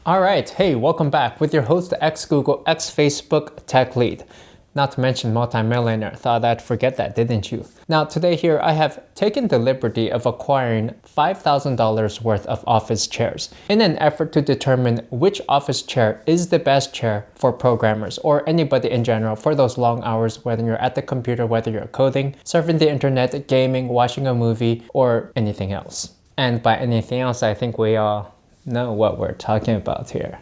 All right, hey, welcome back with your host, ex-Google, ex-Facebook tech lead. Not to mention multi-millionaire. Thought I'd forget that, didn't you? Now, today here, I have taken the liberty of acquiring $5,000 worth of office chairs in an effort to determine which office chair is the best chair for programmers or anybody in general for those long hours, whether you're at the computer, whether you're coding, surfing the internet, gaming, watching a movie, or anything else. And by anything else, I think we all know what we're talking about here.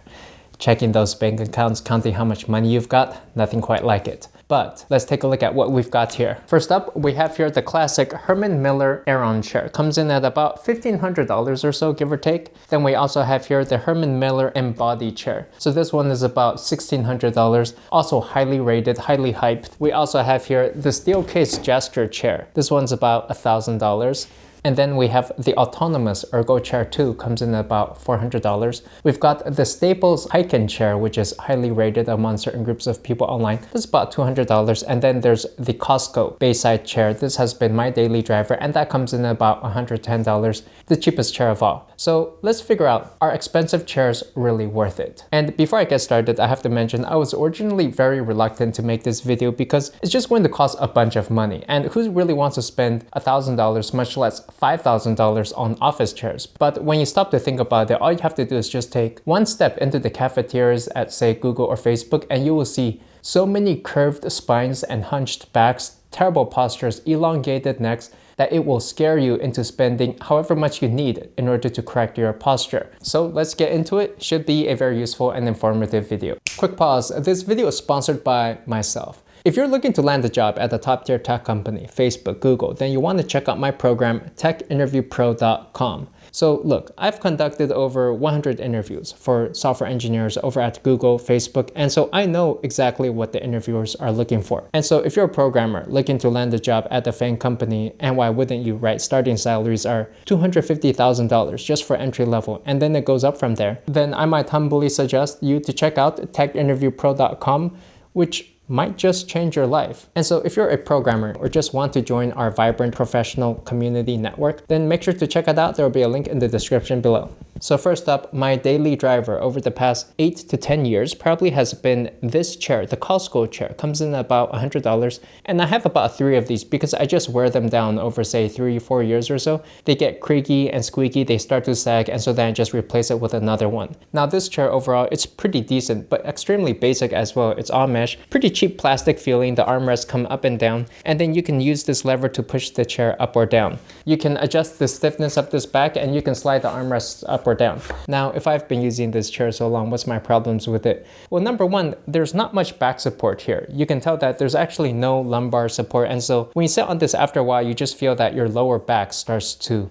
Checking those bank accounts, counting how much money you've got, nothing quite like it. But let's take a look at what we've got here. First up, we have here the classic Herman Miller Aeron chair. Comes in at about $1,500 or so, give or take. Then we also have here the Herman Miller Embody Chair. So this one is about $1,600, also highly rated, highly hyped. We also have here the Steelcase gesture chair. This one's about $1,000. And then we have the autonomous Ergo Chair 2, comes in at about $400. We've got the Staples Hyken chair, which is highly rated among certain groups of people online. This is about $200. And then there's the Costco Bayside chair. This has been my daily driver, and that comes in at about $110, the cheapest chair of all. So let's figure out, are expensive chairs really worth it? And before I get started, I have to mention I was originally very reluctant to make this video because it's just going to cost a bunch of money. And who really wants to spend $1,000, much less $5,000 on office chairs? But when you stop to think about it, all you have to do is just take one step into the cafeterias at, say, Google or Facebook, and you will see so many curved spines and hunched backs, terrible postures, elongated necks, that it will scare you into spending however much you need in order to correct your posture. So let's get into it. Should be a very useful and informative video. Quick pause. This video is sponsored by myself. If you're looking to land a job at a top-tier tech company, Facebook, Google, then you want to check out my program, techinterviewpro.com. So look, I've conducted over 100 interviews for software engineers over at Google, Facebook, and so I know exactly what the interviewers are looking for. And so if you're a programmer looking to land a job at a FANG company, and why wouldn't you, right? Starting salaries are $250,000 just for entry level, and then it goes up from there. Then I might humbly suggest you to check out techinterviewpro.com, which might just change your life. And so if you're a programmer or just want to join our vibrant professional community network, then make sure to check it out. There will be a link in the description below. So first up, my daily driver over the past 8 to 10 years probably has been this chair, the Costco chair. Comes in at about $100. And I have about 3 of these because I just wear them down over, say, 3 or 4 years or so. They get creaky and squeaky, they start to sag, and so then I just replace it with another one. Now this chair overall, it's pretty decent, but extremely basic as well. It's all mesh, pretty cheap plastic feeling. The armrests come up and down, and then you can use this lever to push the chair up or down. You can adjust the stiffness of this back, and you can slide the armrests up or down. Now, if I've been using this chair so long, what's my problems with it? Well, number one, there's not much back support here. You can tell that there's actually no lumbar support, and so when you sit on this after a while, you just feel that your lower back starts to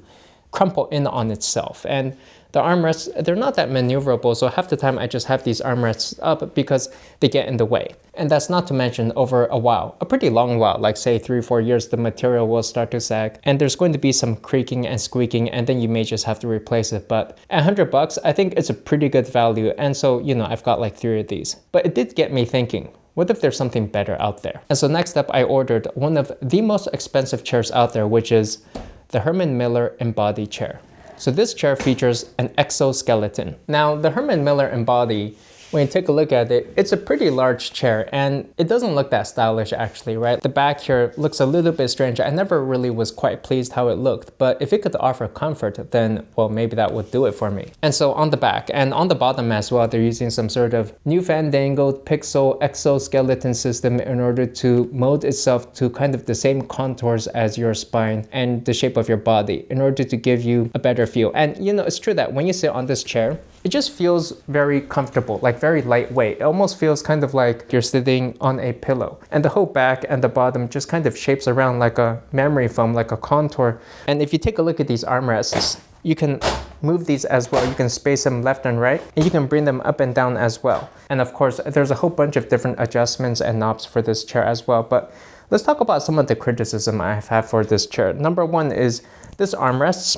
crumple in on itself. And the armrests, they're not that maneuverable, so half the time I just have these armrests up because they get in the way. And that's not to mention over a while, a pretty long while, like say 3 or 4 years, the material will start to sag, and there's going to be some creaking and squeaking, and then you may just have to replace it. But at $100, I think it's a pretty good value, and so, you know, I've got like 3 of these. But it did get me thinking, what if there's something better out there? And so next up, I ordered one of the most expensive chairs out there, which is the Herman Miller Embody Chair. So this chair features an exoskeleton. Now, the Herman Miller Embody, when you take a look at it, it's a pretty large chair, and it doesn't look that stylish actually, right? The back here looks a little bit strange. I never really was quite pleased how it looked, but if it could offer comfort, then, well, maybe that would do it for me. And so on the back and on the bottom as well, they're using some sort of new fandangled pixel exoskeleton system in order to mold itself to kind of the same contours as your spine and the shape of your body in order to give you a better feel. And you know, it's true that when you sit on this chair, it just feels very comfortable, like very lightweight. It almost feels kind of like you're sitting on a pillow. And the whole back and the bottom just kind of shapes around like a memory foam, like a contour. And if you take a look at these armrests, you can move these as well. You can space them left and right, and you can bring them up and down as well. And of course, there's a whole bunch of different adjustments and knobs for this chair as well. But let's talk about some of the criticism I've had for this chair. Number one is this armrests.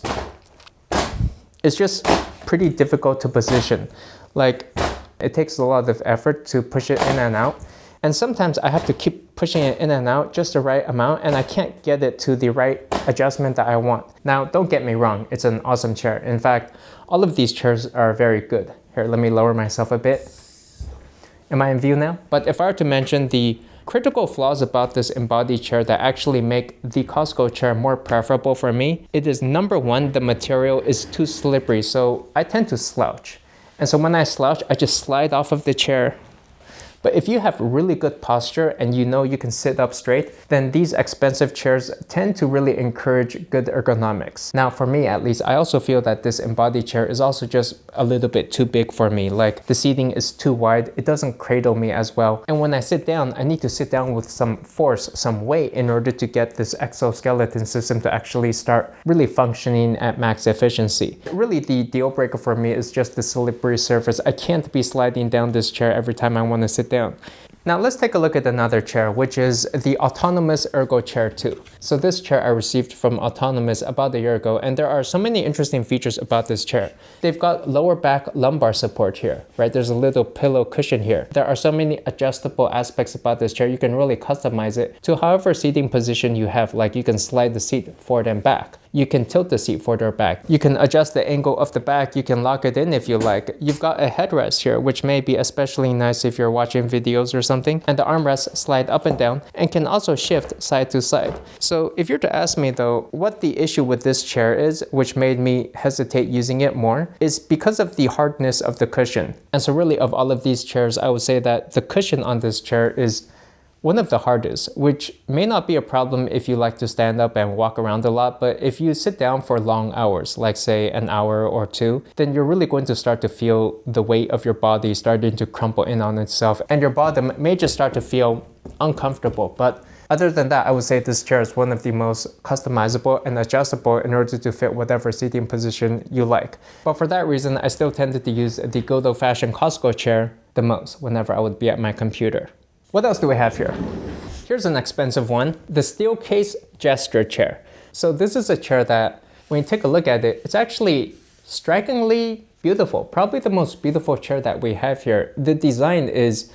It's just pretty difficult to position. Like, it takes a lot of effort to push it in and out. And sometimes I have to keep pushing it in and out just the right amount, and I can't get it to the right adjustment that I want. Now, don't get me wrong, it's an awesome chair. In fact, all of these chairs are very good. Here, let me lower myself a bit. Am I in view now? But if I were to mention the critical flaws about this Embody chair that actually make the Costco chair more preferable for me, it is number one, the material is too slippery, so I tend to slouch. And so when I slouch, I just slide off of the chair. But if you have really good posture and you know you can sit up straight, then these expensive chairs tend to really encourage good ergonomics. Now for me at least, I also feel that this Embody chair is also just a little bit too big for me. Like the seating is too wide, it doesn't cradle me as well. And when I sit down, I need to sit down with some force, some weight in order to get this exoskeleton system to actually start really functioning at max efficiency. Really the deal breaker for me is just the slippery surface. I can't be sliding down this chair every time I want to sit down. Now let's take a look at another chair, which is the Autonomous Ergo Chair 2. So this chair I received from Autonomous about a year ago, and there are so many interesting features about this chair. They've got lower back lumbar support here, right? There's a little pillow cushion here. There are so many adjustable aspects about this chair. You can really customize it to however seating position you have. Like you can slide the seat forward and back. You can tilt the seat forward or back. You can adjust the angle of the back. You can lock it in if you like. You've got a headrest here, which may be especially nice if you're watching videos or something. And the armrests slide up and down and can also shift side to side. So if you're to ask me though, what the issue with this chair is, which made me hesitate using it more, is because of the hardness of the cushion. And so really of all of these chairs, I would say that the cushion on this chair is one of the hardest, which may not be a problem if you like to stand up and walk around a lot, but if you sit down for long hours, like say an hour or two, then you're really going to start to feel the weight of your body starting to crumple in on itself, and your bottom may just start to feel uncomfortable. But other than that, I would say this chair is one of the most customizable and adjustable in order to fit whatever seating position you like. But for that reason, I still tended to use the good old-fashioned Costco chair the most whenever I would be at my computer. What else do we have here? Here's an expensive one, the Steelcase gesture chair. So this is a chair that, when you take a look at it, it's actually strikingly beautiful. Probably the most beautiful chair that we have here. The design is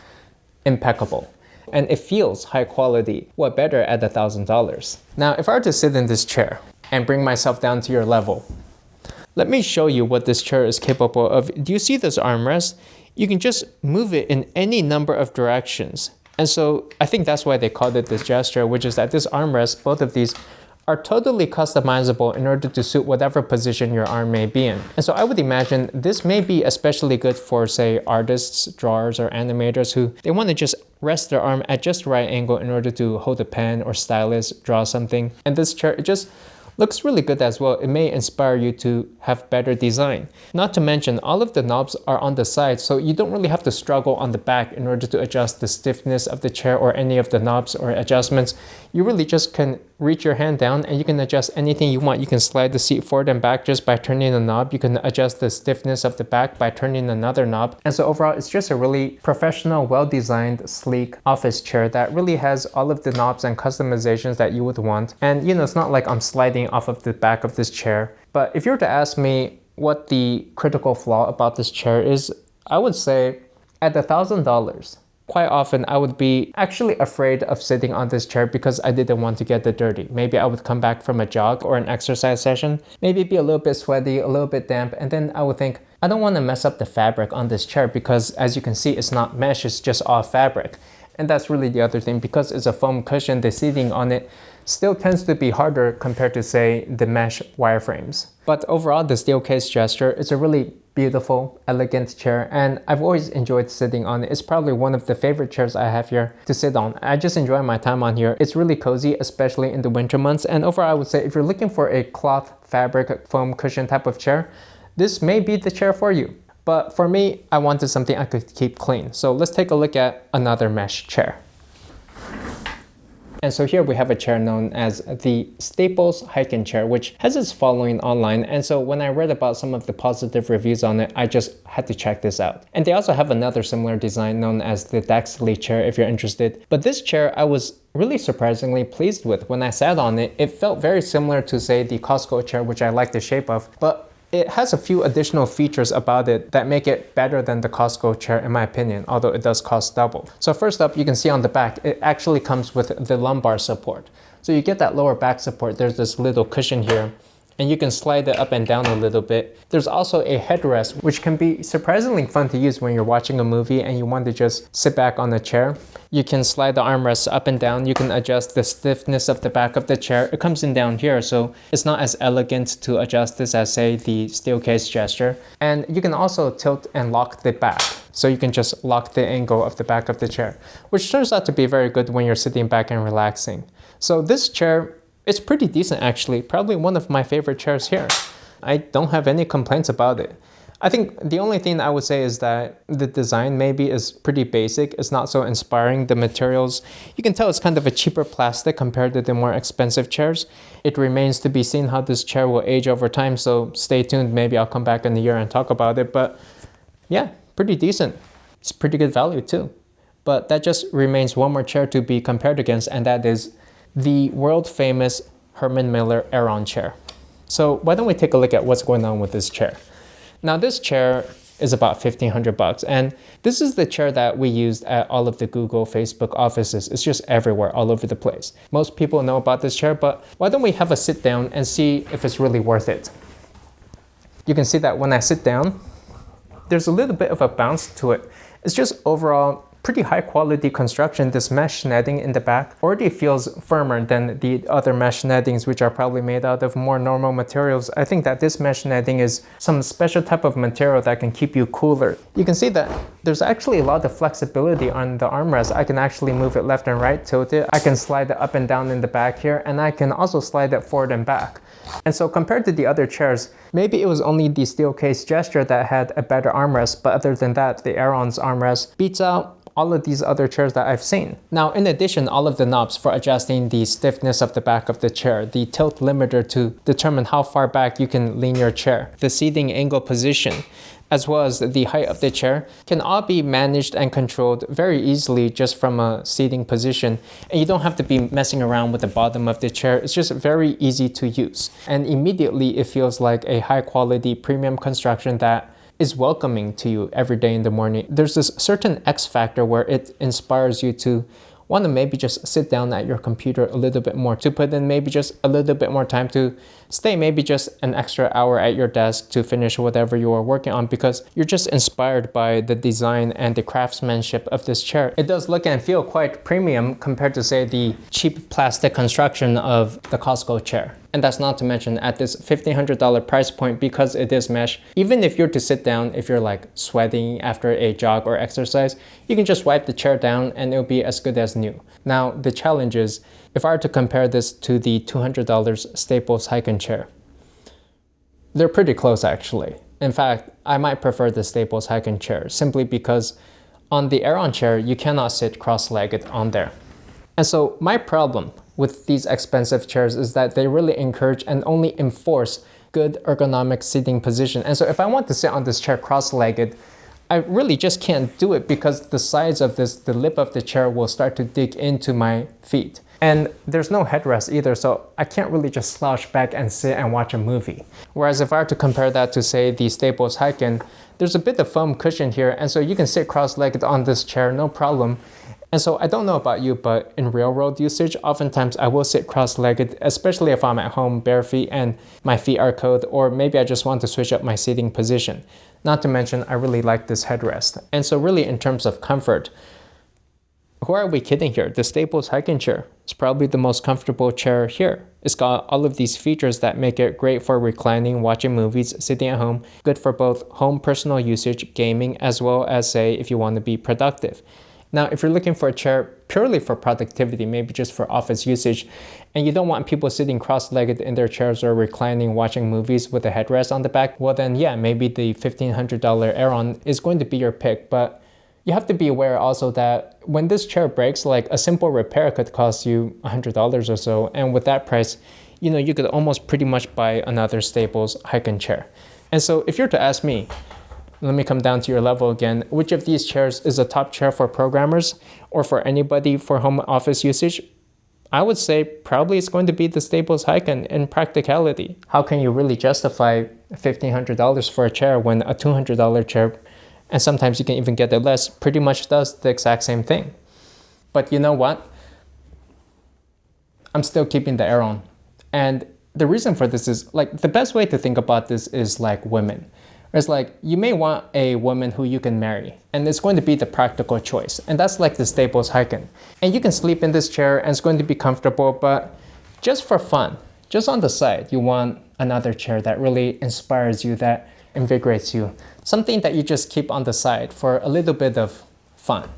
impeccable and it feels high quality. What better at $1,000? Now, if I were to sit in this chair and bring myself down to your level, let me show you what this chair is capable of. Do you see this armrest? You can just move it in any number of directions. And so I think that's why they called it this gesture, which is that this armrest, both of these, are totally customizable in order to suit whatever position your arm may be in. And so I would imagine this may be especially good for, say, artists, drawers, or animators who they want to just rest their arm at just the right angle in order to hold a pen or stylus, draw something. And this chair, it just looks really good as well. It may inspire you to have better design. Not to mention, all of the knobs are on the side, so you don't really have to struggle on the back in order to adjust the stiffness of the chair or any of the knobs or adjustments. You really just can reach your hand down and you can adjust anything you want. You can slide the seat forward and back just by turning a knob. You can adjust the stiffness of the back by turning another knob. And so overall, it's just a really professional, well-designed, sleek office chair that really has all of the knobs and customizations that you would want. And you know, it's not like I'm sliding off of the back of this chair. But if you were to ask me what the critical flaw about this chair is, I would say at $1,000, quite often I would be actually afraid of sitting on this chair because I didn't want to get it dirty. Maybe I would come back from a jog or an exercise session, maybe be a little bit sweaty, a little bit damp, and then I would think, I don't want to mess up the fabric on this chair because as you can see, it's not mesh, it's just all fabric. And that's really the other thing, because it's a foam cushion, the seating on it still tends to be harder compared to, say, the mesh wireframes. But overall, the Steelcase gesture is a really beautiful, elegant chair, and I've always enjoyed sitting on it. It's probably one of the favorite chairs I have here to sit on. I just enjoy my time on here. It's really cozy, especially in the winter months. And overall, I would say if you're looking for a cloth, fabric, foam cushion type of chair, this may be the chair for you. But for me, I wanted something I could keep clean. So let's take a look at another mesh chair. And so here we have a chair known as the Staples Hyken chair, which has its following online. And so when I read about some of the positive reviews on it, I just had to check this out. And they also have another similar design known as the Daxley chair if you're interested. But this chair I was really surprisingly pleased with. When I sat on it, it felt very similar to, say, the Costco chair, which I like the shape of. But it has a few additional features about it that make it better than the Costco chair in my opinion, although it does cost double. So first up, you can see on the back, it actually comes with the lumbar support. So you get that lower back support. There's this little cushion here. and you can slide it up and down a little bit. There's also a headrest, which can be surprisingly fun to use when you're watching a movie and you want to just sit back on the chair. You can slide the armrests up and down. You can adjust the stiffness of the back of the chair. It comes in down here, so it's not as elegant to adjust this as, say, the Steelcase gesture. And you can also tilt and lock the back. So you can just lock the angle of the back of the chair, which turns out to be very good when you're sitting back and relaxing. So this chair, it's pretty decent actually, probably one of my favorite chairs here. I don't have any complaints about it. I think the only thing I would say is that the design maybe is pretty basic. It's not so inspiring. The materials, you can tell it's kind of a cheaper plastic compared to the more expensive chairs. It remains to be seen how this chair will age over time, so stay tuned. Maybe I'll come back in a year and talk about it, but yeah, pretty decent. It's pretty good value too. But that just remains one more chair to be compared against, and that is the world famous Herman Miller Aeron chair. So why don't we take a look at what's going on with this chair. Now this chair is about $1,500, and this is the chair that we used at all of the Google, Facebook offices. It's just everywhere, all over the place. Most people know about this chair, but why don't we have a sit down and see if it's really worth it. You can see that when I sit down, there's a little bit of a bounce to it. It's just overall pretty high quality construction. This mesh netting in the back already feels firmer than the other mesh nettings, which are probably made out of more normal materials. I think that this mesh netting is some special type of material that can keep you cooler. You can see that there's actually a lot of flexibility on the armrest. I can actually move it left and right, tilt it. I can slide it up and down in the back here, and I can also slide it forward and back. And so compared to the other chairs, maybe it was only the Steelcase gesture that had a better armrest, but other than that, the Aeron's armrest beats out all of these other chairs that I've seen. Now, in addition, all of the knobs for adjusting the stiffness of the back of the chair, the tilt limiter to determine how far back you can lean your chair, the seating angle position, as well as the height of the chair, can all be managed and controlled very easily just from a seating position. And you don't have to be messing around with the bottom of the chair. It's just very easy to use. And immediately it feels like a high quality premium construction that is welcoming to you every day in the morning. There's this certain X factor where it inspires you to want to maybe just sit down at your computer a little bit more, to put in maybe just a little bit more time, to stay maybe just an extra hour at your desk to finish whatever you are working on, because you're just inspired by the design and the craftsmanship of this chair. It does look and feel quite premium compared to, say, the cheap plastic construction of the Costco chair. And that's not to mention at this $1,500 price point, because it is mesh, even if you're to sit down, if you're like sweating after a jog or exercise, you can just wipe the chair down and it'll be as good as new. Now, the challenge is, if I were to compare this to the $200 Staples Hyken chair, they're pretty close actually. In fact, I might prefer the Staples Hyken chair simply because on the Aeron chair, you cannot sit cross-legged on there. And so my problem with these expensive chairs is that they really encourage and only enforce good ergonomic seating position. And so if I want to sit on this chair cross-legged, I really just can't do it, because the sides of this, the lip of the chair will start to dig into my feet. And there's no headrest either, so I can't really just slouch back and sit and watch a movie. Whereas if I were to compare that to, say, the Staples Hyken, there's a bit of foam cushion here, and so you can sit cross-legged on this chair, no problem. And so I don't know about you, but in railroad usage, oftentimes I will sit cross-legged, especially if I'm at home bare feet and my feet are cold, or maybe I just want to switch up my seating position. Not to mention, I really like this headrest. And so really in terms of comfort, who are we kidding here? The Staples Hyken chair is probably the most comfortable chair here. It's got all of these features that make it great for reclining, watching movies, sitting at home, good for both home personal usage, gaming, as well as, say, if you want to be productive. Now, if you're looking for a chair purely for productivity, maybe just for office usage, and you don't want people sitting cross-legged in their chairs or reclining watching movies with a headrest on the back, well then yeah, maybe the $1,500 Aeron is going to be your pick. But you have to be aware also that when this chair breaks, like a simple repair could cost you $100 or so. And with that price, you know, you could almost pretty much buy another Staples Hyken chair. And so if you're to ask me, let me come down to your level again, which of these chairs is a top chair for programmers or for anybody for home office usage? I would say probably it's going to be the Staples Hyken in practicality. How can you really justify $1,500 for a chair when a $200 chair, and sometimes you can even get it less, pretty much does the exact same thing? But you know what? I'm still keeping the Aeron. And the reason for this is like the best way to think about this is like women. It's like you may want a woman who you can marry, and it's going to be the practical choice. And that's like the Staples Hyken. And you can sleep in this chair and it's going to be comfortable, but just for fun, just on the side, you want another chair that really inspires you, that invigorates you. Something that you just keep on the side for a little bit of fun.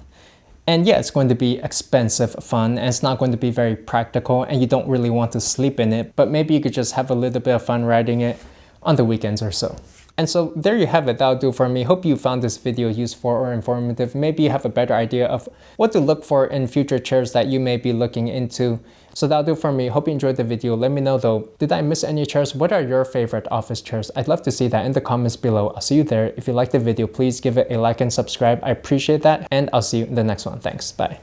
And yeah, it's going to be expensive fun, and it's not going to be very practical, and you don't really want to sleep in it, but maybe you could just have a little bit of fun riding it on the weekends or so. And so there you have it. That'll do for me. Hope you found this video useful or informative. Maybe you have a better idea of what to look for in future chairs that you may be looking into. So that'll do for me. Hope you enjoyed the video. Let me know though, did I miss any chairs? What are your favorite office chairs? I'd love to see that in the comments below. I'll see you there. If you liked the video, please give it a like and subscribe. I appreciate that. And I'll see you in the next one. Thanks. Bye.